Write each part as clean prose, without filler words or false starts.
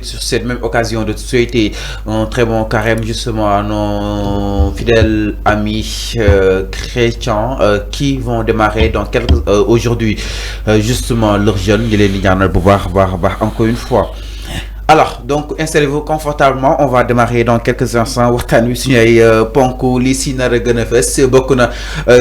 profite sur cette même occasion de souhaiter un très bon carême justement à nos fidèles amis chrétiens qui vont démarrer dans quelques aujourd'hui justement leur jeûne. ñu leen di ñaanal bu baax encore une fois. Alors donc installez-vous confortablement, on va démarrer dans quelques instants waxtaan wi suñu ay ponk li si nar a gën a fës bokk na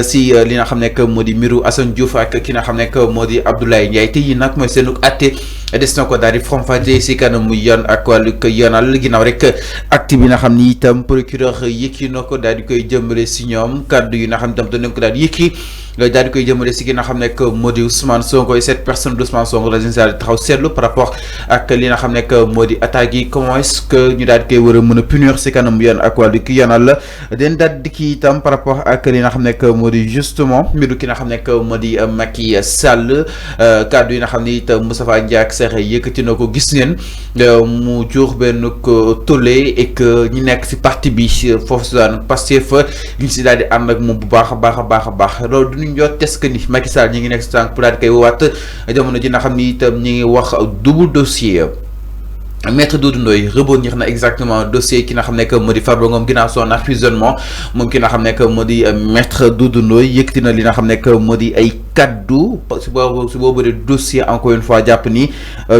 si li nga xam ne que moo di mbiru Assane Diouf ak ki nga xam ne que moo di Abdoulaye Ndiaye te yi nag mooy seenu atte des na ko daal di faram-fàccee si kanamu yoon ak wàllu yoonal ginnaaw rek acte bi nga xam ni itam procureur yëkki na ko daal di koy jëmale si ñoom kaddu yi nga xam itam dañ ko daal di yëkki daal di koy jëmale si ki nga xam ne que moo di Ousmane Sonko cette personne d'Ousmane Sonko la général taxaw seetlu par rapport ak li nga xam ne que moo di attaques yi comment est-ce que ñu daal di koy war a mën a punir si kanam yoon ak wàllu ki yoonal la den daal di kii itam par rapport ak li nga xam ne que moo di justement mbiru ki nga xam ne que moo di Macky Sall kaddu yi nga xam ne itam Moustapha Ndiaye ak Seex yëkkati na ko gis ngeen mu jur benn ko tollé et que ñu nekk si parti bi foofu si daan Pastef ñu si daal di ànd ak moom bu baax a baax loolu duñu jot est-ce que ni Macky Sall ñi ngi nekk si tànk pour daal di koy woowaat jamono ji nga xam ni itam ñi ngi wax double dossier. Maître Doudou Ndoye rebondir na exactement dossier ki nga xam ne que moo di Farba Ngom ginnaaw son emprisonnement moom ki nga xam ne que moo di Maître Doudou Ndoye yëkkati na li nga xam ne que moo di ay kaddu si boobu de dossier encore une fois jàpp ni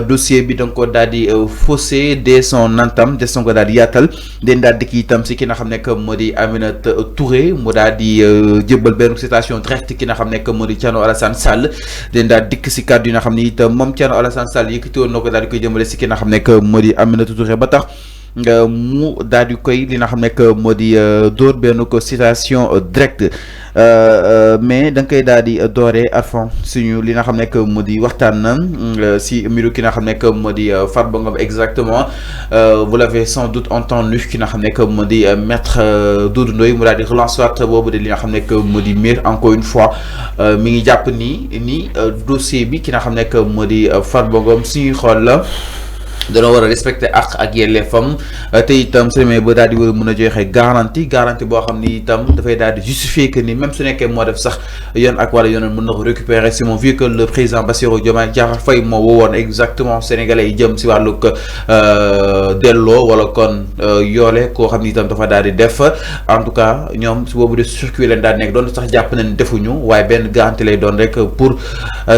dossier bi da nga ko daal di faussé dès son entame des ko daal di yaatal den daal di kii itam si ki nga xam ne que moo di Aminata Touré mu daal di jëbbal benn citation directe ki nga xam ne que moo di Thierno Alassane Sall den daal dikk si kaddu yi nga xam ne itam moom Thierno Alassane Sall yëkkati woon na ko daal di koy jëmale si ki nga xam ne que moo di Aminata Touré ba tax mu daal di koy li nga xam ne que moo di dóor benn ko citation directe mais da nga koy daal di dooree à fond suñu li nga xam ne que moo di waxtaan na si mbiru ki nga xam ne que moo di Farba Ngom exactement vous l'avez sans doute entendu ki nga xam ne que moo di Maître Doudou Ndoye mu daal di relance waat boobu de li nga xam ne que moo di mbir encore une fois mi ngi jàpp ni dossier bi ki nga xam ne que moo di Farba Ngom suñuy xool la dañoo war a respecter ak yelleefam te itam su demee ba daal di war a mën a joxe garantie boo xam ni itam dafay daal di justifier que ni même su nekkee moo def sax yoon ak wala yoon mën na ko récupérer si moom vu que le président Bassirou Diomaye Diakhar Faye moo woowoon exactement sénégalais yi jëm si wàllug delloo wala kon yoole koo xam ni itam dafa daal di def en tout cas ñoom si boobu de circuit leen daal di nekk doon sax jàpp nañ defuñu waaye benn garantie lay doon rek pour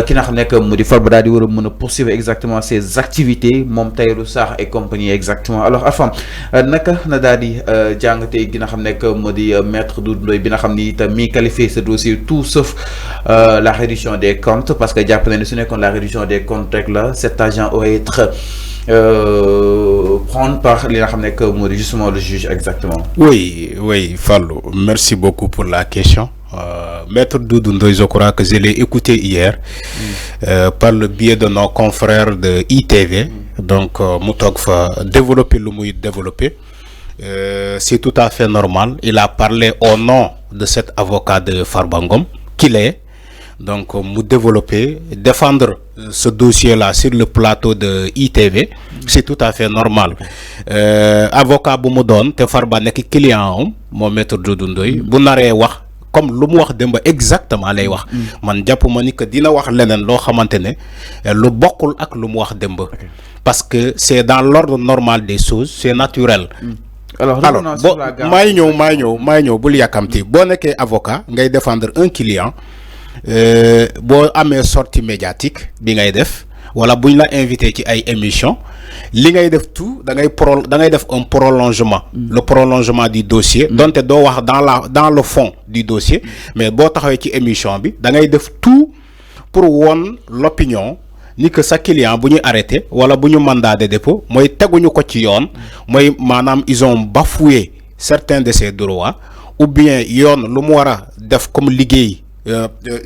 ki nga xam ne que mu di Farba daal di war a mën a poursuivre exactement ses activités moom Tahirou Sarr et compagnie exactement alors Alpham naka na daal di jàngatee gi nga xam ne que moo di Maître Doudou Ndoye bi nga xam ni itam mi qualifié ce dossier tout sauf la réduction des comptes parce que jàpp na ne su nekkoon la réduction des comptes rek la cet agent aurait été prendre par li nga xam ne que moo di justement le juge exactement. Oui Fallou, merci beaucoup pour la question. Maître Doudou Ndoye, je crois que je l'ai écouté hier par le biais de nos confrères de ITV. Donc mu toog fa développer lu muy développer c'est tout à fait normal. Il a parlé au nom de cet avocat de Farba Ngom qu'il est. Donc mu développer défendre ce dossier-là sur le plateau de ITV, c'est tout à fait normal. Avocat bu mu doon te Farba nekk client am moo Maître Doudou Ndoye bu naree wax comme lu mu wax démb exactement lay wax. Man jàpp ma ni que dina wax leneen loo xamante ne lu bokkul ak lu mu wax démb. Parce que c'est dans l'ordre normal des choses, c'est naturel. Alors maay ñëw bul yàkkamti boo nekkee avocat ngay défendre un client boo amee sortie médiatique bi ngay def wala buñ la invité ci ay émission li ngay def tout da ngay def un prolongement le prolongement du dossier donte doo wax dans le fond du dossier mais boo taxawee ci émission bi da ngay def tout pour won l'opinion ni que sa client bu ñu arrêté wala bu ñu mandat de dépôt mooy teguñu ko ci yoon mooy maanaam ils ont bafoué certains de ses droits ou bien yoon lu mu war a def comme liggéey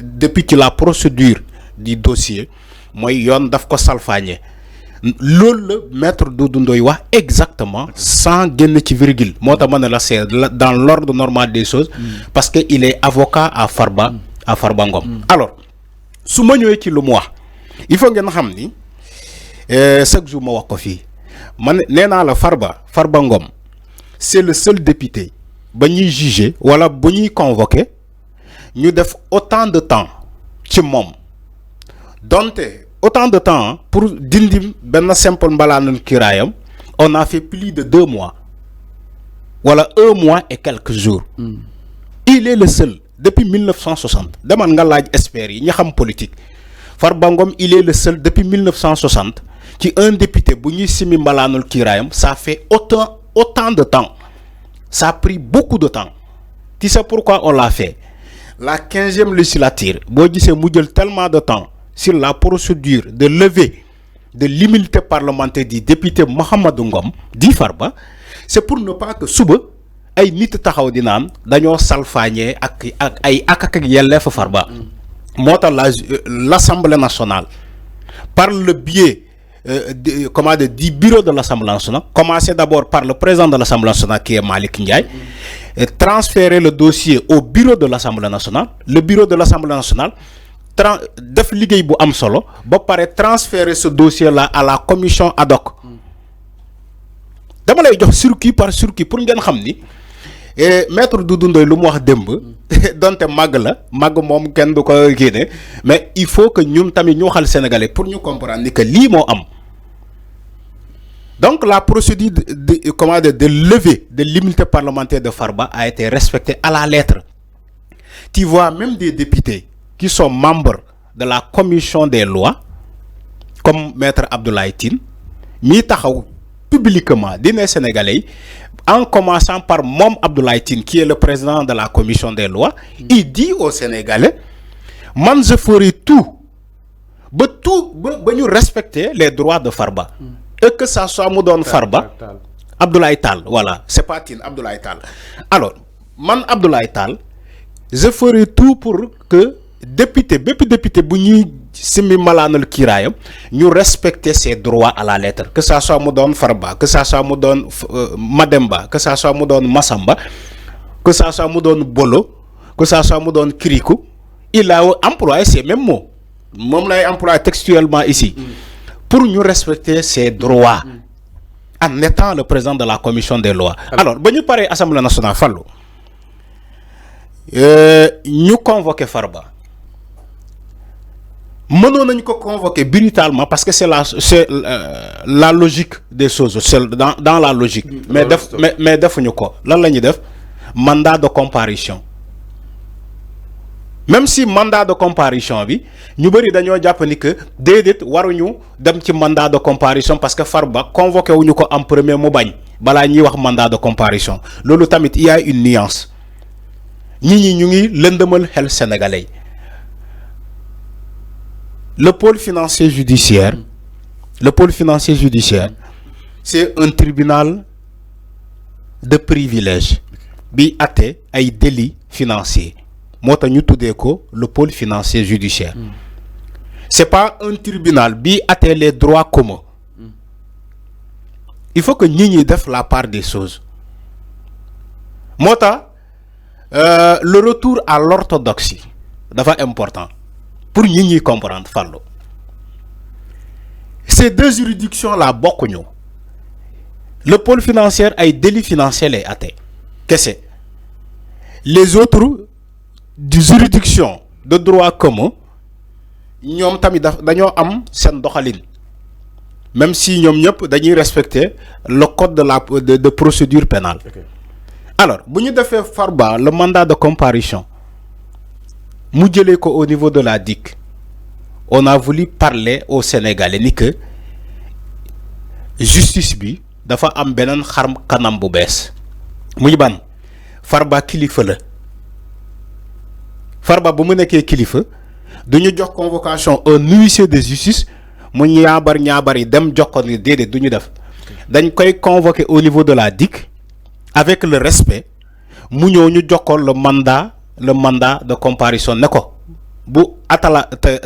depuis ci la procédure du dossier mooy yoon daf ko salfaañe loolu la Maître Doudou Ndoye wax exactement sans génn ci virgule moo tax ma ne la c'est dans l'ordre normal des choses parce que il est avocat à Farba Ngom. Alors su ma ñëwee ci lu mu wax il faut ngeen xam ni chaque jour ma wax ko fii man nee naa la Farba Ngom c'est le seul député ba ñuy juger wala bu ñuy convoquer ñu def autant de temps ci moom donte autant de temps pour dindi benn simple mbalaanam kiraayam on a fait plus de 2 mois. Voilà, 1 mois et quelques jours. Il est le seul depuis 1960. Demande nga laaj expert yi ñi xam politique. Farba Ngom, il est le seul depuis 1960 qui un député bu ñuy simi mbalaanul kiiraayam, ça fait autant de temps. Ça a pris beaucoup de temps. Tu sais pourquoi on l'a fait? La 15e législature, boo gisee mu jël tellement de temps sur la procédure de levée de l'immunité parlementaire du député Mohamedou Ngom di Farba, c'est pour ne pas que suba ay nit taxaw di naan dañoo salfaañee ak ay ak yelleef Farba. Moo tax l'Assemblée nationale par le biais du bureau de l'Assemblée nationale, commencer d'abord par le président de l'Assemblée nationale qui est Malick Ndiaye, transférer le dossier au bureau de l'Assemblée nationale. Le bureau de l'Assemblée nationale def liggéey bu am solo ba pare transférer ce dossier là à la commission ad hoc. Dama lay jox circuit par circuit pour ngeen xam ni maître Doudou Ndoye lu mu wax démb donte màgg la màgg moom kenn du ko génne, mais il faut que ñun tamit ñu waxal sénégalais pour ñu comprendre ni que lii moo am. Donc la procédure de levée de l'immunité parlementaire de Farba a été respectée à la lettre. Tu vois même des députés qui sont membres de la commission des lois, comme Maître Abdoulaye Tine, mi taxaw publiquement dîner sénégalais, en commençant par Mom Abdoulaye Tine, qui est le président de la commission des lois, il dit aux Sénégalais, man je ferai tout, ba ñu respecter les droits de Farba. Et que ça soit Moudon Farba, Abdoulaye Tal, voilà, c'est pas Tine, Abdoulaye Tal. Alors, man Abdoulaye Tal, je ferai tout pour que député bu ñuy simi malaanal kiiraayam ñu respecter ses droits à la lettre, que ça soit mu doon Farba, que ça soit mu doon Mademba, que ça soit mu doon Massamba, que ça soit mu doon Bolo, que ça soit mu doon Kirikou. Il a employé ces mêmes mots, moom lay employé textuellement ici, pour ñu respecter ses droits en étant le président de la commission des lois. Alors ba ñu paree Assemblée nationale fallu ñu convoqué Farba. Mënoon nañ ko convoquer brutalement parce que c'est la logique des choses, c'est dans la logique. Mais defuñu ko. Lan la ñuy def mandat de comparution. Même si mandat de comparution bi ñu bari dañoo jàpp ni que déedéet waruñu dem ci mandat de comparution parce que Farba convoqué wuñu ko en premier mu bañ balaa ñuy wax mandat de comparution. Loolu tamit il y a une nuance. Ñi ñu ngi lëndëmal xel sénégalais. Le pôle financier judiciaire, c'est un tribunal de privilège bi atte ay délits financiers. Moo tax ñu tuddee ko le pôle financier judiciaire. C'est pas un tribunal bi atte les droits communs. Il faut que ñi def la part des choses. Moo tax le retour à l'orthodoxie dafa important. Pour ñi comprendre fallu ces deux juridictions là bokkuñu. Le pôle financier ay délits financiers lay atte kese. Les autres juridictions de droit commun ñoom tamit dañoo am seen doxalin, même si ñoom ñëpp dañuy respecter le code de procédure pénale. Okay. Alors bu ñu defee Farba le mandat de comparution mu jëlee ko au niveau de la DIC, on a voulu parler aux Sénégalais ni que justice bi dafa am beneen xarm kanam bu bees muy ban Farba kilifa la. Farba bu mu nekkee kilifa duñu jox convocation un huissier de justice mu ñaabar yi dem jox ko ni déedéet duñu def dañ koy convoquer au niveau de la DIC avec le respect mu ñëw ñu jox ko le mandat de comparution ne ko bu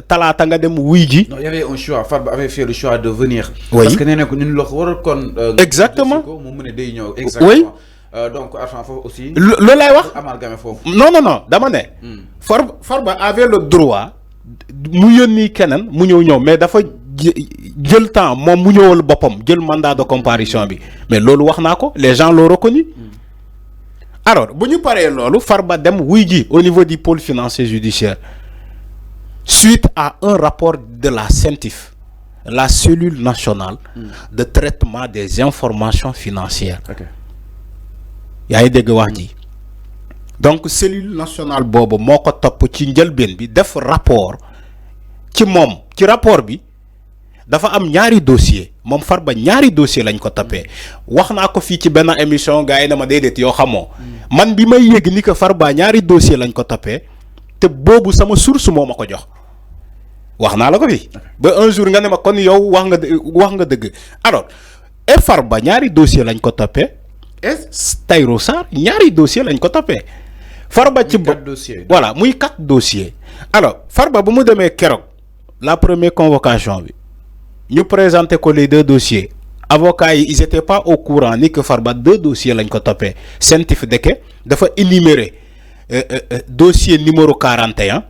talaata nga dem wuy ji. Non, il y avait un choix. Farba avait fait le choix de venir. Oui. Parce que nee na ko ñun lox war kon. Exactement mu mën a day ñëw. Exactement. Oui. Donc Arfan foofu aussi. loolu lay wax amalgamé foofu. Non dama ne. Farba avait le droit mu yónni keneen mu ñëw mais dafa jël temps moom mu ñëwal boppam jël mandat de comparution bi mais loolu wax naa ko les gens l'ont reconnu. Alors bu ñu paree loolu Farba dem wuy ji au niveau du pôle financier judiciaire suite à un rapport de la CENTIF la cellule nationale de traitement des informations financières. yaa ngi dégg wax ji donc cellule nationale boobu moo ko topp ci njëlbeen bi def rapport ci moom ci rapport bi dafa am ñaari dossier moom Farba ñaari dossier lañ ko toppee wax naa ko fii ci benn émission gars yi na ma déedéet yoo xamoo man bi may yëg ni que Farba ñaari dossier lañ ko toppee te boobu sama source moo ma ko jox wax naa la ko fi ba un jour nga ne ma kon yow wax nga dëgg alors et Farba ñaari dossier lañ ko toppee et Tahirou Sarr ñaari dossier lañ ko toppee Farba ci voilà muy 4 dossiers alors Farba bu mu demee keroog la première convocation bi ñu présenté ko les 2 dossiers avocats yi ils étaient pas au courant ni que Farba 2 dossiers lañ ko toppee Sentif Deke dafa énumérer dossier numéro 41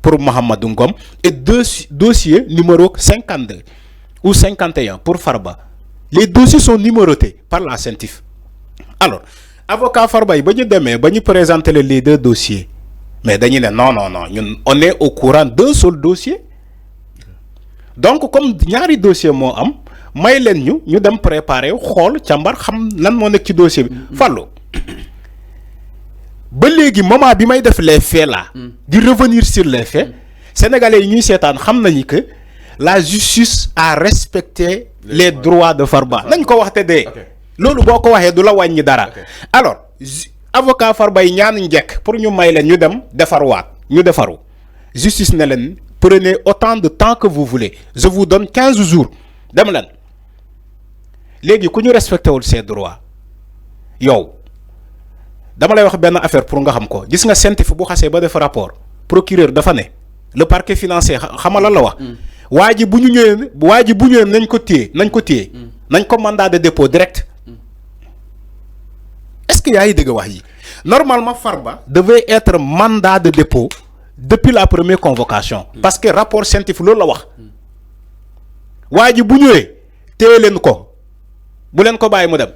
pour Mohamedou Ngom et dossier numéro 52 ou 51 pour Farba les dossiers sont numérotés par la Sentif. Alors avocat Farba yi ba ñu demee ba ñu présenter les 2 dossiers mais dañu ne non ñun on est au courant d'un seul dossier donc comme ñaari dossier moo am may leen ñu dem préparer xool càmbar xam lan moo nekk ci dossier bi Fallou ba léegi moment bi may def les faits là di revenir sur les faits sénégalais yi ñuy seetaan xam nañu que la justice a respecté les droits de Farba nañ ko wax te dee loolu boo ko waxee du la wàññi dara alors avocat Farba yi ñaan njëkk pour ñu may leen ñu dem defarwaat ñu defaru justice ne leen prenez autant de temps que vous voulez je vous donne 15 jours dem leen léegi ku ñu respecté wul ses droits yow dama lay wax benn affaire pour nga xam ko gis nga Sentif bu xasee ba def rapport procureur dafa ne le parquet financier xamala la wax waa ji bu ñëwee nañ ko téye nañ ko mandat de dépôt direct. Est-ce qu'il y a eu des wax yi normalement Farba devait être mandat de dépôt depuis la première convocation parce que rapport Sentif loolu la wax waa ji bu ñëwee téye leen ko bu leen ko bàyyi mu dem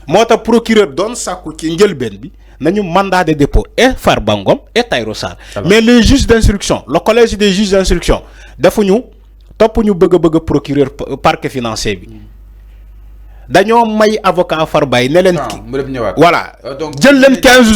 moo tax procureur doon sàkku ci njëlbeen bi nañu mandat de dépôt et Farba Ngom et Tahirou Sarr mais les juges d'instruction le collège des juges d'instruction defuñu topp ñu bëgg procureur parquet financier bi dañoo may avocat Farba yi ne leen voilà jël leen 15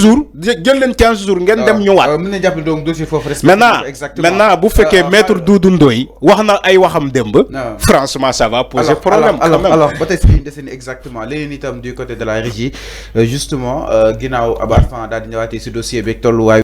jours ngeen dem ñëwaat mën na jàpp donc dossier foofu maintenant bu fekkee maître Doudou Ndoye wax na ay waxam démb franchement ça va poser problème alors ba tey fi deseni exactement léegi itam du côté de la régie justement ginnaaw Abass Fall daal di ñëwaatee si dossier bi tolluwaay